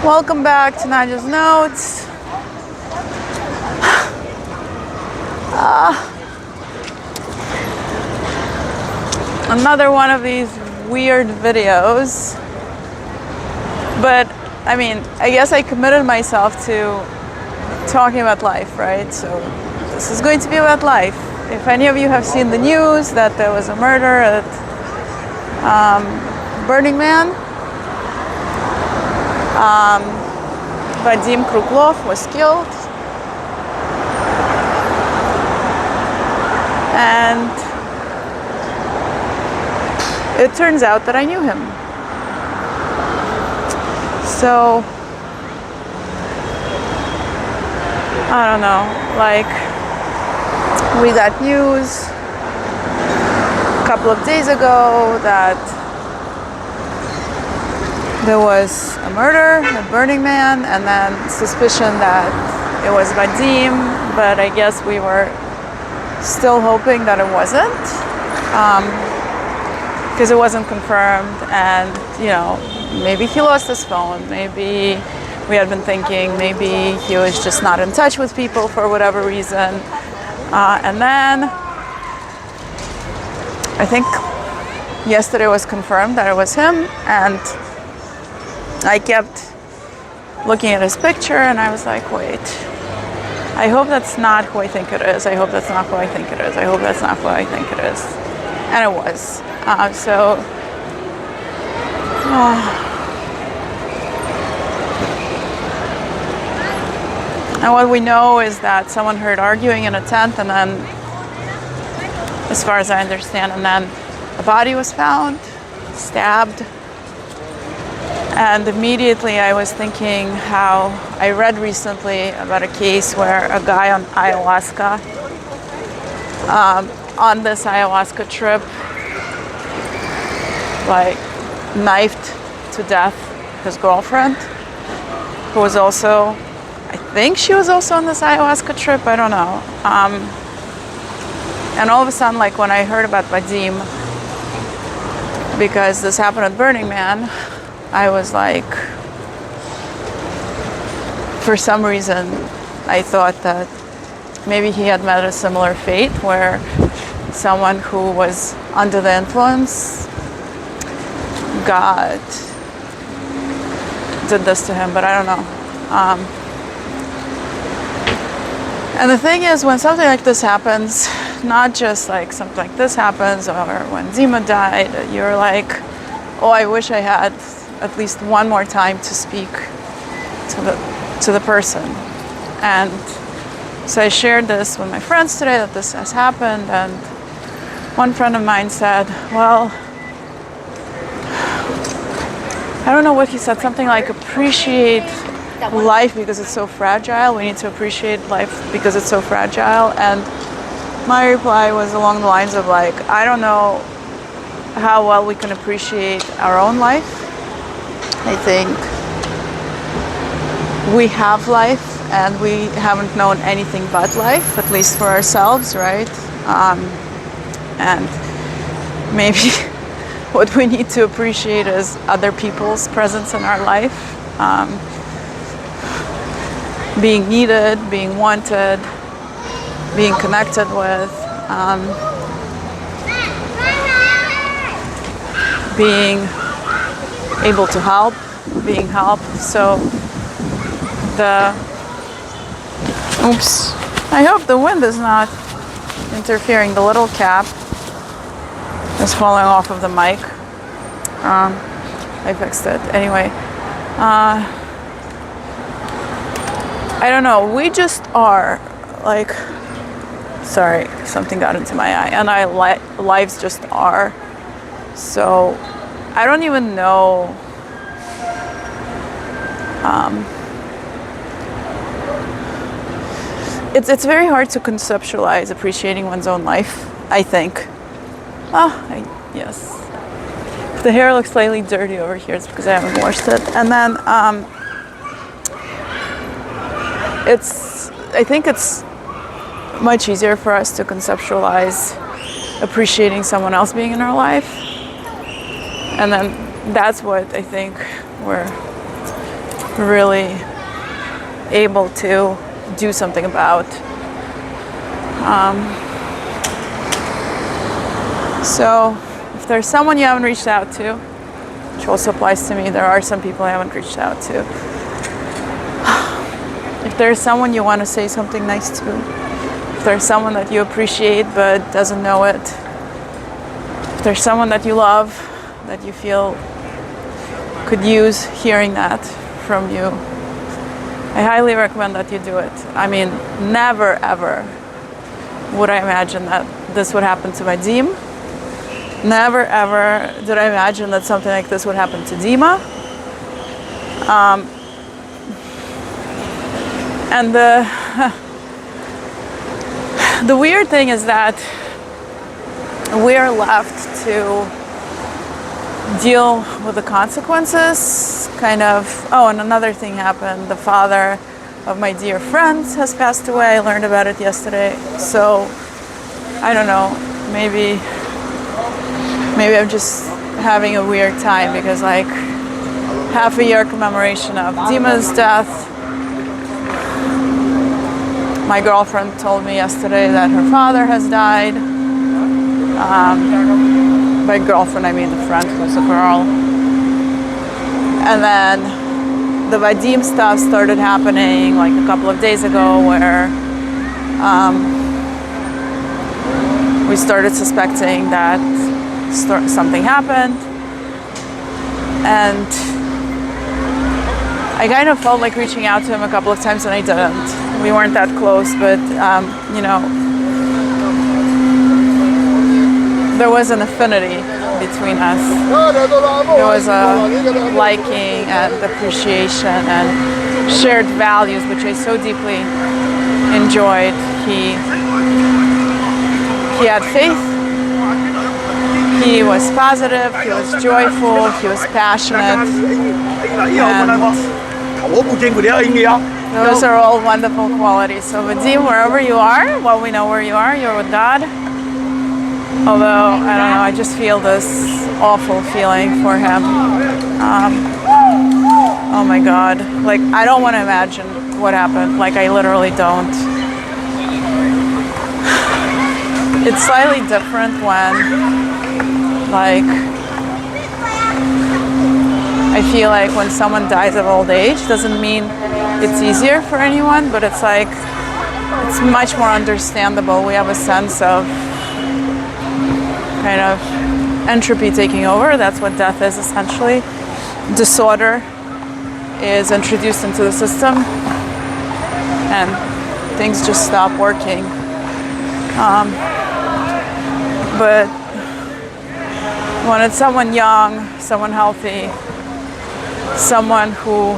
Welcome back to Nadia's Notes. Another one of these weird videos. But, I mean, I guess I committed myself to talking about life, right? So this is going to be about life. If any of you have seen the news that there was a murder at Burning Man, Vadim Kruglov was killed, and it turns out that I knew him. So I don't know, like, we got news a couple of days ago that there was a murder at Burning Man, and then suspicion that it was Vadim, but I guess we were still hoping that it wasn't, because it wasn't confirmed. And, you know, maybe he lost his phone, maybe we had been thinking maybe he was just not in touch with people for whatever reason. And then I think yesterday was confirmed that it was him, and I kept looking at his picture and I was like, wait, I hope that's not who I think it is. I hope that's not who I think it is. I hope that's not who I think it is. And it was. And what we know is that someone heard arguing in a tent, and then, as far as I understand, and then a body was found, stabbed. And immediately I was thinking how I read recently about a case where a guy on ayahuasca, on this ayahuasca trip, like, knifed to death his girlfriend, who was also, I think she was also on this ayahuasca trip, I don't know. And all of a sudden, like, when I heard about Vadim, because this happened at Burning Man, I was like, for some reason, I thought that maybe he had met a similar fate where someone who was under the influence did this to him, but I don't know. And the thing is, when something like this happens, not just like something like this happens, or when Dima died, you're like, oh, I wish I had at least one more time to speak to the person. And so I shared this with my friends today, that this has happened, and one friend of mine said, well, I don't know what he said, something like appreciate life because it's so fragile. We need to appreciate life because it's so fragile. And my reply was along the lines of, like, I don't know how well we can appreciate our own life. I think we have life and we haven't known anything but life, at least for ourselves, right? And maybe what we need to appreciate is other people's presence in our life, being needed, being wanted, being connected with, being able to help, being helped. So I hope the wind is not interfering. The little cap is falling off of the mic. I fixed it. Anyway, I don't know. We just are, like, sorry, something got into my eye. And our lives just are. So I don't even know. It's very hard to conceptualize appreciating one's own life, I think. Yes. If the hair looks slightly dirty over here, it's because I haven't washed it. And then I think it's much easier for us to conceptualize appreciating someone else being in our life. And then that's what I think we're really able to do something about. So if there's someone you haven't reached out to, which also applies to me, there are some people I haven't reached out to. If there's someone you want to say something nice to, if there's someone that you appreciate but doesn't know it, if there's someone that you love that you feel could use hearing that from you, I highly recommend that you do it. I mean, never ever would I imagine that this would happen to Vadim. Never ever did I imagine that something like this would happen to Dima. And the weird thing is that we're left to deal with the consequences, kind of. Oh, and another thing happened. The father of my dear friend has passed away. I learned about it yesterday. So, I don't know, maybe I'm just having a weird time because like half a year commemoration of Dima's death. My girlfriend told me yesterday that her father has died. By girlfriend, I mean the friend who's a girl. And then the Vadim stuff started happening like a couple of days ago where we started suspecting that something happened. And I kind of felt like reaching out to him a couple of times and I didn't. We weren't that close, but you know, there was an affinity between us. There was a liking and appreciation and shared values, which I so deeply enjoyed. He had faith, he was positive, he was joyful, he was passionate, and those are all wonderful qualities. So Vadim, wherever you are, well, we know where you are, you're with God. Although, I don't know, I just feel this awful feeling for him. Oh my God. Like, I don't want to imagine what happened. Like, I literally don't. It's slightly different when, like, I feel like when someone dies of old age, doesn't mean it's easier for anyone, but it's like, it's much more understandable. We have a sense of kind of entropy taking over. That's what death is essentially. Disorder is introduced into the system and things just stop working. But when it's someone young, someone healthy, someone who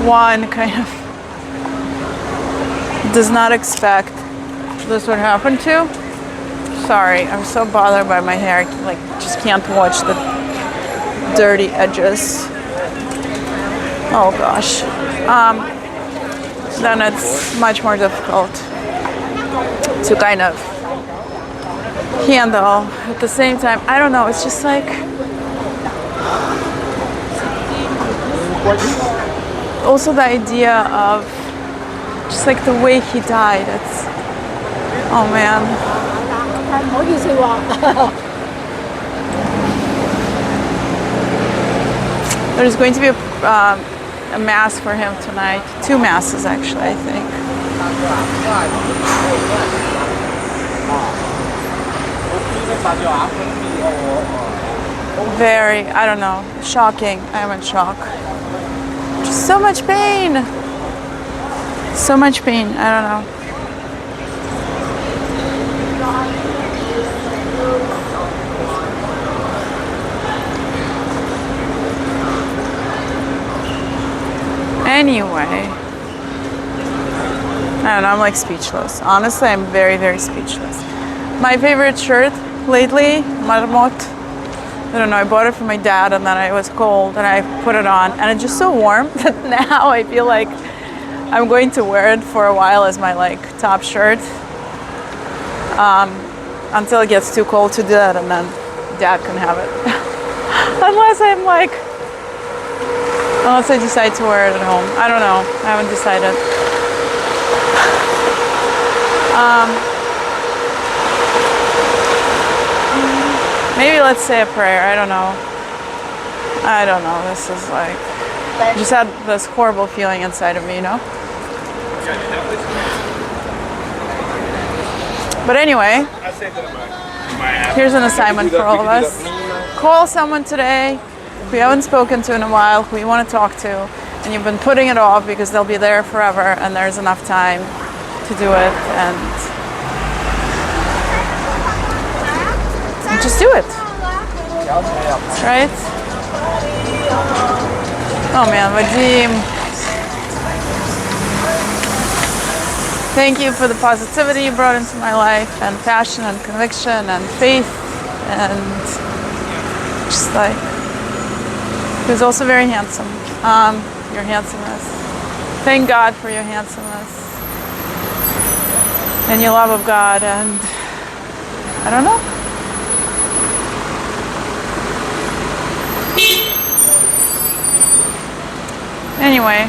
one kind of does not expect this would happen to. Sorry, I'm so bothered by my hair. Like, just can't watch the dirty edges. Oh gosh. Then it's much more difficult to kind of handle. At the same time, I don't know, it's just like also the idea of just like the way he died. It's, oh man. There's going to be a mass for him tonight. 2 masses actually, I think. Very, I don't know, shocking. I'm in shock. Just so much pain. So much pain, I don't know. Anyway, I don't know, I'm like speechless. Honestly, I'm very, very speechless. My favorite shirt lately, Marmot. I don't know, I bought it for my dad and then it was cold and I put it on and it's just so warm that now I feel like I'm going to wear it for a while as my like top shirt until it gets too cold to do that and then dad can have it. Unless I'm like, unless I decide to wear it at home. I don't know. I haven't decided. Maybe let's say a prayer. I don't know. I don't know. This is like, I just had this horrible feeling inside of me, you know? But anyway, here's an assignment for all of us. Call someone today who you haven't spoken to in a while, who you want to talk to, and you've been putting it off because they'll be there forever and there's enough time to do it, and just do it. Right? Oh man, Vadim. Thank you for the positivity you brought into my life, and passion and conviction and faith, and just like, he was also very handsome. Your handsomeness. Thank God for your handsomeness and your love of God, and I don't know. Anyway,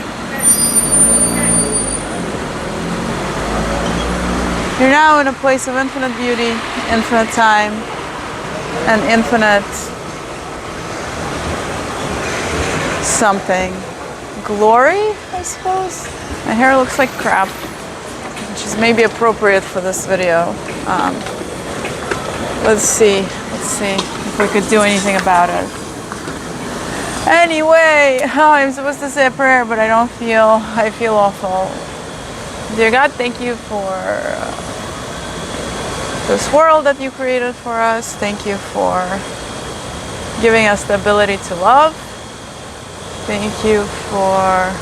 you're now in a place of infinite beauty, infinite time, and infinite something. Glory, I suppose? My hair looks like crap, which is maybe appropriate for this video. Let's see if we could do anything about it. Anyway, I'm supposed to say a prayer, but I feel awful. Dear God, thank you for this world that you created for us. Thank you for giving us the ability to love. Thank you for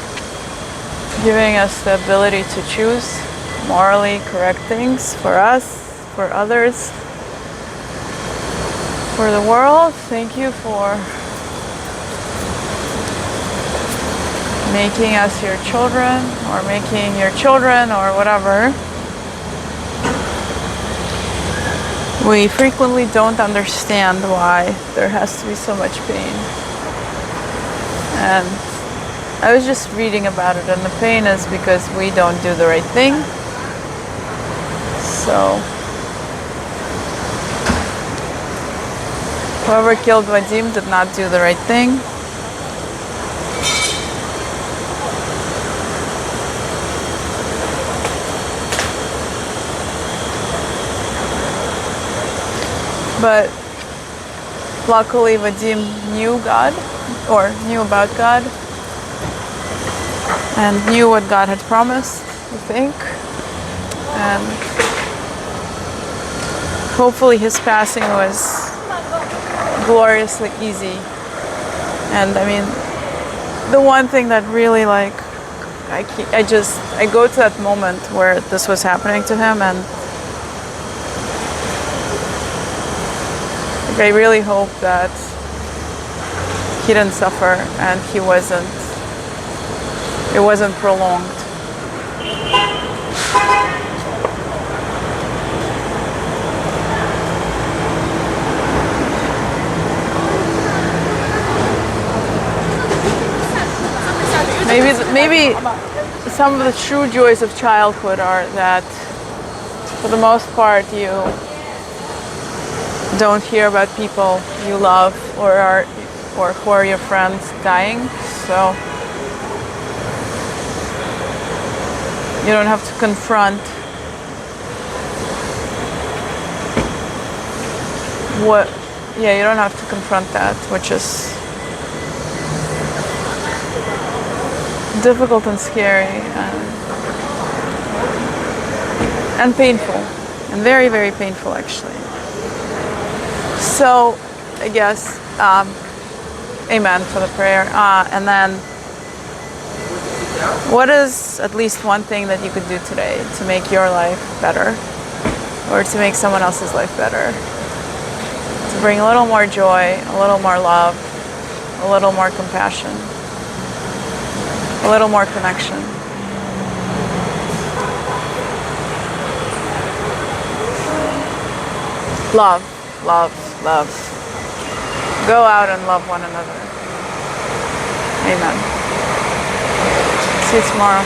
giving us the ability to choose morally correct things for us, for others, for the world. Thank you for making us your children, or making your children, or whatever. We frequently don't understand why there has to be so much pain. And I was just reading about it, and the pain is because we don't do the right thing. So whoever killed Vadim did not do the right thing. But luckily Vadim knew God, or knew about God, and knew what God had promised, I think. And hopefully his passing was gloriously easy. And I mean, the one thing that really like, I go to that moment where this was happening to him, and I really hope that he didn't suffer and it wasn't prolonged. Maybe some of the true joys of childhood are that for the most part you don't hear about people you love or who are your friends dying, so you don't have to confront you don't have to confront that, which is difficult and scary and painful, and very, very painful actually. So I guess amen for the prayer. And then what is at least one thing that you could do today to make your life better, or to make someone else's life better, to bring a little more joy, a little more love, a little more compassion, a little more connection? Love, love, love. Go out and love one another. Amen. See you tomorrow.